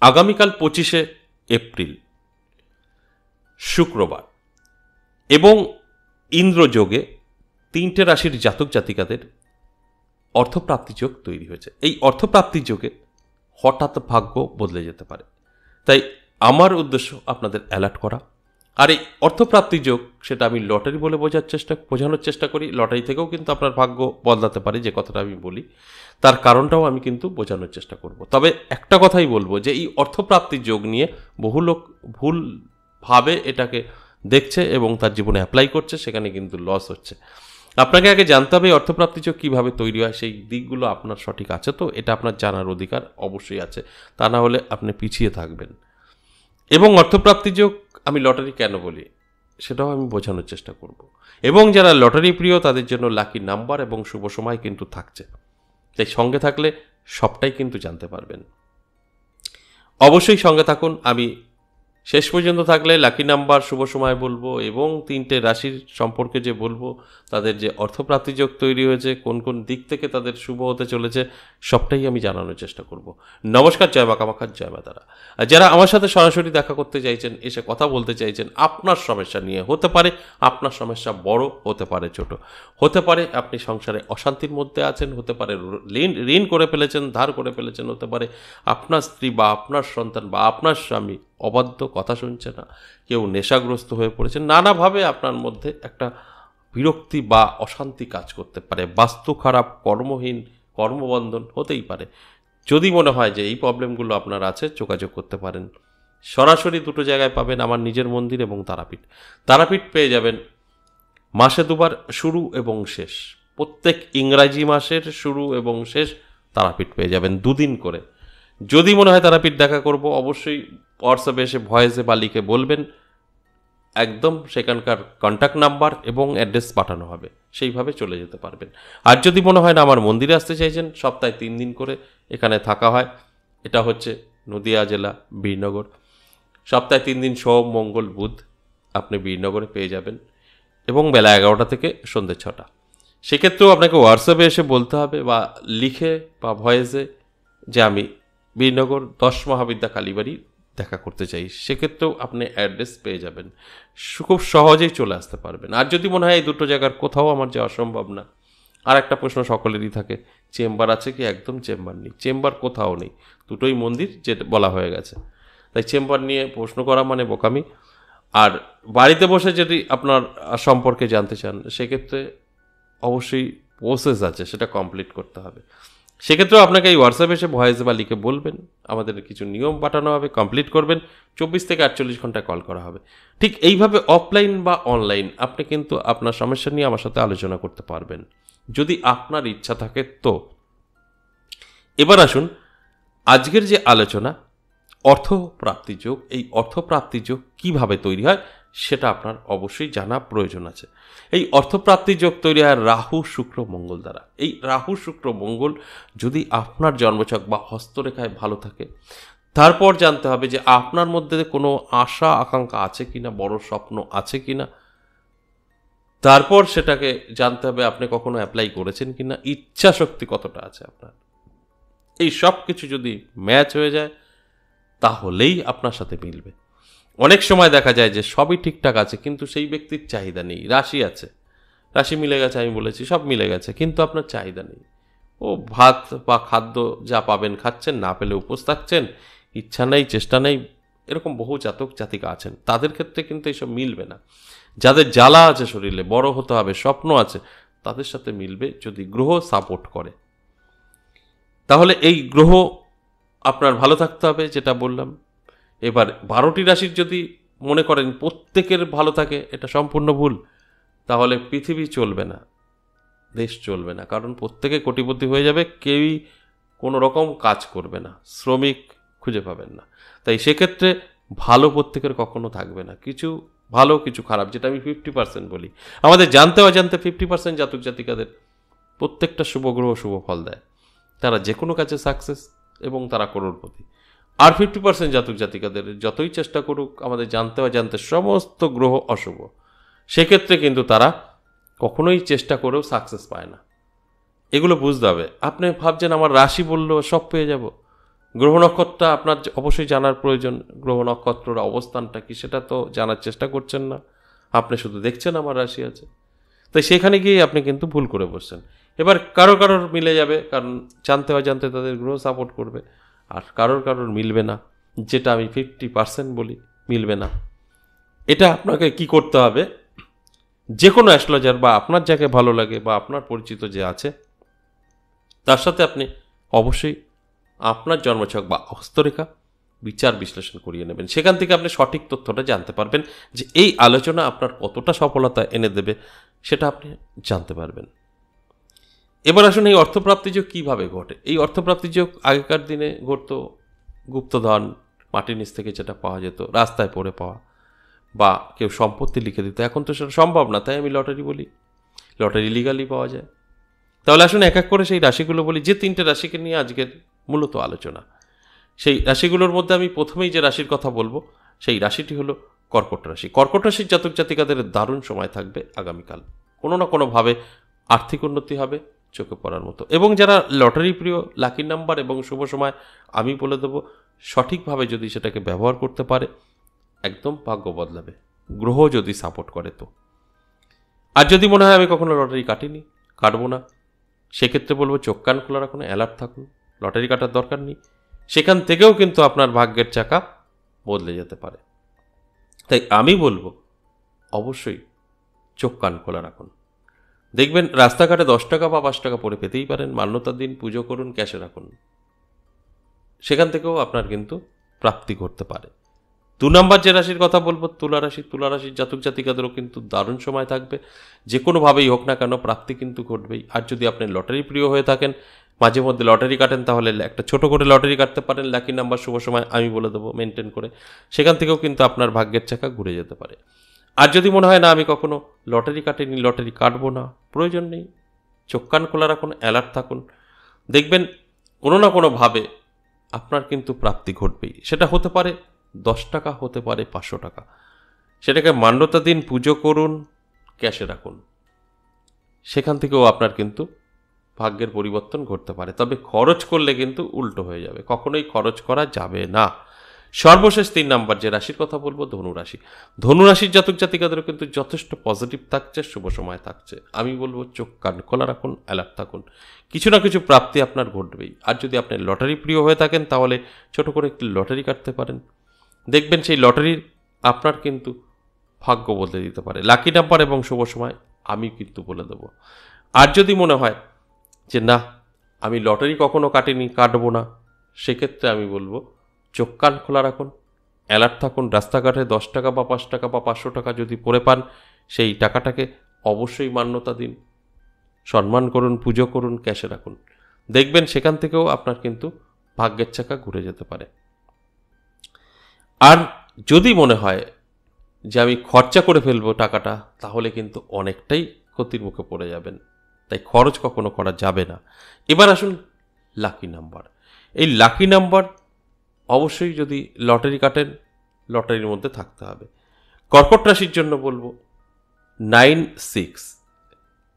আগামীকাল 25শে এপ্রিল শুক্রবার এবং ইন্দ্রযোগে 3টে রাশির জাতক জাতিকাদের অর্থপ্রাপ্তি যোগ তৈরি হয়েছে। এই অর্থপ্রাপ্তি যোগে হঠাৎ ভাগ্য বদলে যেতে পারে, তাই আমার উদ্দেশ্য আপনাদের অ্যালার্ট করা। আর এই অর্থপ্রাপ্তি যোগ সেটা আমি লটারি বলে বোঝানোর চেষ্টা করি। লটারি থেকেও কিন্তু আপনার ভাগ্য বদলাতে পারে, যে কথাটা আমি বলি তার কারণটাও আমি কিন্তু বোঝানোর চেষ্টা করব। তবে একটা কথাই বলবো যে এই অর্থপ্রাপ্তি যোগ নিয়ে বহু লোক ভুলভাবে এটাকে দেখছে এবং তার জীবনে অ্যাপ্লাই করছে, সেখানে কিন্তু লস হচ্ছে। আপনাকে আগে জানতে হবে অর্থপ্রাপ্তি যোগ কীভাবে তৈরি হয়, সেই দিকগুলো আপনার সঠিক আছে তো, এটা আপনার জানার অধিকার অবশ্যই আছে, তা না হলে আপনি পিছিয়ে থাকবেন। এবং অর্থপ্রাপ্তি যোগ আমি লটারি কেন বলি সেটাও আমি বোঝানোর চেষ্টা করব। এবং যারা লটারি প্রিয় তাদের জন্য লাকি নাম্বার এবং শুভ সময় কিন্তু থাকছে, তাই সঙ্গে থাকলে সবটাই কিন্তু জানতে পারবেন। অবশ্যই সঙ্গে থাকুন, আমি শেষ পর্যন্ত থাকলে লাকি নাম্বার শুভ সময় বলবো এবং 3টে রাশির সম্পর্কে যে বলবো, তাদের যে অর্থপ্রাপ্তি যোগ তৈরি হয়েছে, কোন কোন দিক থেকে তাদের শুভ হতে চলেছে, সবটাই আমি জানানোর চেষ্টা করব। নমস্কার, জয় মা কামাখ্যা, জয় মা তারা। আর যারা আমার সাথে সরাসরি দেখা করতে চাইছেন, এসে কথা বলতে চাইছেন আপনার সমস্যা নিয়ে, হতে পারে আপনার সমস্যা বড়, হতে পারে ছোট, হতে পারে আপনি সংসারে অশান্তির মধ্যে আছেন, হতে পারে ঋণ করে ফেলেছেন, ধার করে ফেলেছেন, হতে পারে আপনার স্ত্রী বা আপনার সন্তান বা আপনার স্বামী অবাধ্য, কথা শুনছে না, কেউ নেশাগ্রস্ত হয়ে পড়েছে, নানাভাবে আপনার মধ্যে একটা বিরক্তি বা অশান্তি কাজ করতে পারে, বাস্তু খারাপ, কর্মহীন, কর্মবন্ধন হতেই পারে। যদি মনে হয় যে এই প্রবলেমগুলো আপনার আছে, যোগাযোগ করতে পারেন। সরাসরি দুটো জায়গায় পাবেন, আমার নিজের মন্দির এবং তারাপীঠ। তারাপীঠ পেয়ে যাবেন মাসে দুবার, শুরু এবং শেষ। প্রত্যেক ইংরাজি মাসের শুরু এবং শেষ তারাপীঠ পেয়ে যাবেন, দুদিন করে। যদি মনে হয় তারাপীঠ দেখা করব, অবশ্যই হোয়াটসঅ্যাপে এসে ভয়েসে বা লিখে বলবেন, একদম সেখানকার কন্ট্যাক্ট নাম্বার এবং অ্যাড্রেস পাঠানো হবে, সেইভাবে চলে যেতে পারবেন। আর যদি মনে হয় না আমার মন্দিরে আসতে চাইছেন, সপ্তাহে 3 দিন করে এখানে থাকা হয়। এটা হচ্ছে নদিয়া জেলা, বীরনগর। সপ্তাহে 3 দিন, সোম, মঙ্গল, বুধ আপনি বীরনগরে পেয়ে যাবেন এবং বেলা 11টা থেকে সন্ধ্যে 6টা। সেক্ষেত্রেও আপনাকে হোয়াটসঅ্যাপে এসে বলতে হবে বা লিখে বা ভয়েসে যে আমি বীরনগর 10 মহাবিদ্যা কালীবাড়ি দেখা করতে চাই, সেক্ষেত্রেও আপনি অ্যাড্রেস পেয়ে যাবেন, খুব সহজেই চলে আসতে পারবেন। আর যদি মনে হয় এই দুটো জায়গার কোথাও আমার যাওয়া সম্ভব না, আর একটা প্রশ্ন সকলেরই থাকে, চেম্বার আছে কি? একদম চেম্বার নেই, চেম্বার কোথাও নেই, দুটোই মন্দির যে বলা হয়ে গেছে। তাই চেম্বার নিয়ে প্রশ্ন করা মানে বোকামি। আর বাড়িতে বসে যদি আপনার সম্পর্কে জানতে চান, সেক্ষেত্রে অবশ্যই প্রসেস আছে, সেটা কমপ্লিট করতে হবে। সেক্ষেত্রেও আপনাকে এই হোয়াটসঅ্যাপে এসে ভয়েস বা লিখে বলবেন, আমাদের কিছু নিয়ম পাঠানো হবে, কমপ্লিট করবেন, 24 থেকে 48 ঘন্টায় কল করা হবে। ঠিক এইভাবে অফলাইন বা অনলাইন আপনি কিন্তু আপনার সমস্যা নিয়ে আমার সাথে আলোচনা করতে পারবেন, যদি আপনার ইচ্ছা থাকে তো। এবার আসুন আজকের যে আলোচনা, অর্থপ্রাপ্তি যোগ। এই অর্থপ্রাপ্তি যোগ কীভাবে তৈরি হয় সেটা আপনার অবশ্যই জানা প্রয়োজন আছে। এই অর্থপ্রাপ্তি যোগ তৈরি হয় রাহু, শুক্র, মঙ্গল দ্বারা। এই রাহু, শুক্র, মঙ্গল যদি আপনার জন্মছক বা হস্তরেখায় ভালো থাকে, তারপর জানতে হবে যে আপনার মধ্যে কোনো আশা আকাঙ্ক্ষা আছে কিনা, বড় স্বপ্ন আছে কিনা। তারপর সেটাকে জানতে হবে আপনি কখনো অ্যাপ্লাই করেছেন কিনা, ইচ্ছা শক্তি কতটা আছে আপনার। এই সব কিছু যদি ম্যাচ হয়ে যায়, তাহলেই আপনার সাথে মিলবে। অনেক সময় দেখা যায় যে সবই ঠিকঠাক আছে, কিন্তু সেই ব্যক্তির চাহিদা নেই। রাশি আছে, রাশি মিলে গেছে, আমি বলেছি সব মিলে গেছে, কিন্তু আপনার চাহিদা নেই। ও ভাত বা খাদ্য যা পাবেন খাচ্ছেন, না পেলে উপোস থাকছেন, ইচ্ছা নেই, চেষ্টা নেই। এরকম বহু জাতক জাতিকা আছেন, তাদের ক্ষেত্রে কিন্তু এইসব মিলবে না। যাদের জ্বালা আছে শরীরে, বড় হতে হবে, স্বপ্ন আছে, তাদের সাথে মিলবে যদি গ্রহ সাপোর্ট করে। তাহলে এই গ্রহ আপনার ভালো থাকতে হবে, যেটা বললাম। এবার 12টি রাশির যদি মনে করেন প্রত্যেকের ভালো থাকে, এটা সম্পূর্ণ ভুল। তাহলে পৃথিবী চলবে না, দেশ চলবে না, কারণ প্রত্যেকে কোটিপতি হয়ে যাবে, কেউই কোনো রকম কাজ করবে না, শ্রমিক খুঁজে পাবেন না। তাই সেক্ষেত্রে ভালো প্রত্যেকের কখনো থাকবে না, কিছু ভালো কিছু খারাপ, যেটা আমি 50% বলি। আমাদের জানতে অজান্তে 50% জাতক জাতিকাদের প্রত্যেকটা শুভ গ্রহ শুভ ফল দেয়, তারা যে কোনো কাজে সাকসেস এবং তারা করোড়পতি। আর 50% জাতক জাতিকাদের যতই চেষ্টা করুক, আমাদের জানতে অজান্তে সমস্ত গ্রহ অশুভ, সেক্ষেত্রে কিন্তু তারা কখনোই চেষ্টা করেও সাকসেস পায় না। এগুলো বুঝতে হবে। আপনি ভাবছেন আমার রাশি বললো সব পেয়ে যাব, গ্রহ নক্ষত্রটা আপনার অবশ্যই জানার প্রয়োজন। গ্রহ নক্ষত্রের অবস্থানটা কি সেটা তো জানার চেষ্টা করছেন না, আপনি শুধু দেখছেন আমার রাশি আছে। তাই সেখানে গিয়ে আপনি কিন্তু ভুল করে বসছেন। এবার কারোর মিলে যাবে, কারণ জানতে তাদের গ্রহ সাপোর্ট করবে, আর কারোর মিলবে না, যেটা আমি 50% বলি মিলবে না। এটা আপনাকে কি করতে হবে, যে কোনো অ্যাস্ট্রোলজার বা আপনার যাকে ভালো লাগে বা আপনার পরিচিত যে আছে তার সাথে আপনি অবশ্যই আপনার জন্মছক বা হস্তরেখা বিচার বিশ্লেষণ করিয়ে নেবেন। সেখান থেকে আপনি সঠিক তথ্যটা জানতে পারবেন যে এই আলোচনা আপনার কতটা সফলতা এনে দেবে, সেটা আপনি জানতে পারবেন। এবার আসুন, এই অর্থপ্রাপ্তি যোগ কীভাবে ঘটে। এই অর্থপ্রাপ্তি যোগ আগেকার দিনে ঘটতো গুপ্তধন, মাটির নিচ থেকে যেটা পাওয়া যেত, রাস্তায় পড়ে পাওয়া, বা কেউ সম্পত্তি লিখে দিত। এখন তো সেটা সম্ভব না, তাই আমি লটারি বলি, লটারি লিগালি পাওয়া যায়। তাহলে আসুন এক এক করে সেই রাশিগুলো বলি, যে 3টে রাশিকে নিয়ে আজকের মূলত আলোচনা। সেই রাশিগুলোর মধ্যে আমি প্রথমেই যে রাশির কথা বলবো সেই রাশিটি হলো কর্কট রাশি। কর্কট রাশির জাতক জাতিকাদের দারুণ সময় থাকবে আগামীকাল। কোনো না কোনোভাবে আর্থিক উন্নতি হবে চোখে পড়ার মতো। এবং যারা লটারি প্রিয়, লাকি নাম্বার এবং শুভ সময় আমি বলে দেবো, সঠিকভাবে যদি সেটাকে ব্যবহার করতে পারে একদম ভাগ্য বদলাবে, গ্রহ যদি সাপোর্ট করে তো। আর যদি মনে হয় আমি কখনো লটারি কাটবো না, সেক্ষেত্রে বলবো চোখ কান খোলা রাখুন, অ্যালার্ট থাকুন, লটারি কাটার দরকার নেই। সেখান থেকেও কিন্তু আপনার ভাগ্যের চাকা বদলে যেতে পারে। তাই আমি বলবো অবশ্যই চোখ কান খোলা রাখুন। দেখবেন রাস্তাঘাটে 10 টাকা বা 5 টাকা পড়ে পেতেই পারেন, মান্যতার দিন পুজো করুন, ক্যাশে রাখুন, সেখান থেকেও আপনার কিন্তু প্রাপ্তি ঘটতে পারে। 2 নম্বর যে রাশির কথা বলবো তুলা রাশি। তুলা রাশির জাতক জাতিকাদেরও কিন্তু দারুণ সময় থাকবে, যে কোনোভাবেই হোক না কেন প্রাপ্তি কিন্তু ঘটবেই। আর যদি আপনি লটারি প্রিয় হয়ে থাকেন, মাঝে মধ্যে লটারি কাটেন, তাহলে একটা ছোট করে লটারি কাটতে পারেন, লাকি নাম্বার শুভ সময় আমি বলে দেবো মেনটেন করে, সেখান থেকেও কিন্তু আপনার ভাগ্যের চাকা ঘুরে যেতে পারে। আর যদি মনে হয় না আমি কখনো লটারি কাটিনি, লটারি কাটবো না, প্রয়োজন নেই, চোখ কান খোলা রাখুন, অ্যালার্ট থাকুন, দেখবেন কোনো না কোনোভাবে আপনার কিন্তু প্রাপ্তি ঘটবেই। সেটা হতে পারে 10 টাকা, হতে পারে 500 টাকা, সেটাকে মান্যতা দিন, পুজো করুন, ক্যাশে রাখুন, সেখান থেকেও আপনার কিন্তু ভাগ্যের পরিবর্তন ঘটতে পারে। তবে খরচ করলে কিন্তু উল্টো হয়ে যাবে, কখনোই খরচ করা যাবে না। সর্বশেষ 3 নাম্বার যে রাশির কথা বলবো ধনুরাশি। ধনুরাশির জাতক জাতিকাদেরও কিন্তু যথেষ্ট পজিটিভ থাকছে, শুভ সময় থাকছে। আমি বলবো চোখ কান খোলা রাখুন, অ্যালার্ট থাকুন, কিছু না কিছু প্রাপ্তি আপনার ঘটবেই। আর যদি আপনি লটারি প্রিয় হয়ে থাকেন তাহলে ছোট করে একটি লটারি কাটতে পারেন, দেখবেন সেই লটারির আপনার কিন্তু ভাগ্য বদলে দিতে পারে। লাকি নাম্বার এবং শুভ সময় আমি কিন্তু বলে দেবো। আর যদি মনে হয় যে না আমি লটারি কখনো কাটবো না, সেক্ষেত্রে আমি বলবো চোখ কান খোলা রাখুন, অ্যালার্ট থাকুন, রাস্তাঘাটে 10 টাকা বা 5 টাকা বা 500 টাকা যদি পড়ে পান, সেই টাকাটাকে অবশ্যই মান্যতা দিন, সম্মান করুন, পুজো করুন, ক্যাশে রাখুন, দেখবেন সেখান থেকেও আপনার কিন্তু ভাগ্যের চাকা ঘুরে যেতে পারে। আর যদি মনে হয় যে আমি খরচা করে ফেলবো টাকাটা, তাহলে কিন্তু অনেকটাই ক্ষতির মুখে পড়ে যাবেন, তাই খরচ কখনো করা যাবে না। এবার আসুন লাকি নাম্বার। এই লাকি নাম্বার অবশ্যই যদি লটারি কাটেন, লটারির মধ্যে থাকতে হবে। কর্কট রাশির জন্য বলবো 9, 6,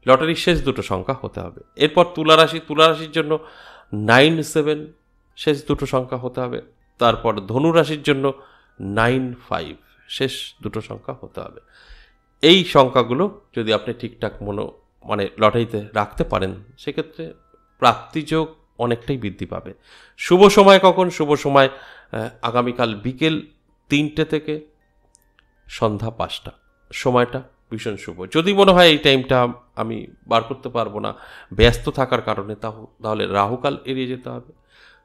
লটারির শেষ দুটো সংখ্যা হতে হবে। এরপর তুলা রাশির জন্য 9, 7 শেষ দুটো সংখ্যা হতে হবে। তারপর ধনু রাশির জন্য 9, 5 শেষ দুটো সংখ্যা হতে হবে। এই সংখ্যাগুলো যদি আপনি ঠিকঠাক লটারিতে রাখতে পারেন, সেক্ষেত্রে প্রাপ্তিযোগ অনেকটাই বৃদ্ধি পাবে। শুভ সময় কখন? শুভ সময় আগামীকাল বিকেল 3টে থেকে সন্ধ্যা 5টা, সময়টা ভীষণ শুভ। যদি মনে হয় এই টাইমটা আমি বার করতে পারবো না ব্যস্ত থাকার কারণে, তাহলে রাহুকাল এড়িয়ে যেতে হবে।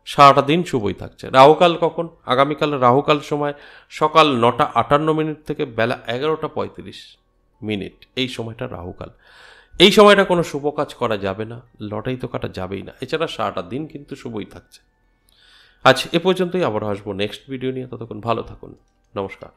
সারাটা দিন শুভই থাকছে। রাহুকাল কখন? আগামীকাল রাহুকাল সময় সকাল 9:58 থেকে বেলা 11:35, এই সময়টা রাহুকাল। এই সময়টা কোনো শুভ কাজ করা যাবে না, লটারি তো কাটা যাবেই না। এছাড়া সারাটা দিন কিন্তু শুভই থাকছে। আজ এ পর্যন্তই, আবার আসবো নেক্সট ভিডিও নিয়ে। ততক্ষণ ভালো থাকুন, নমস্কার।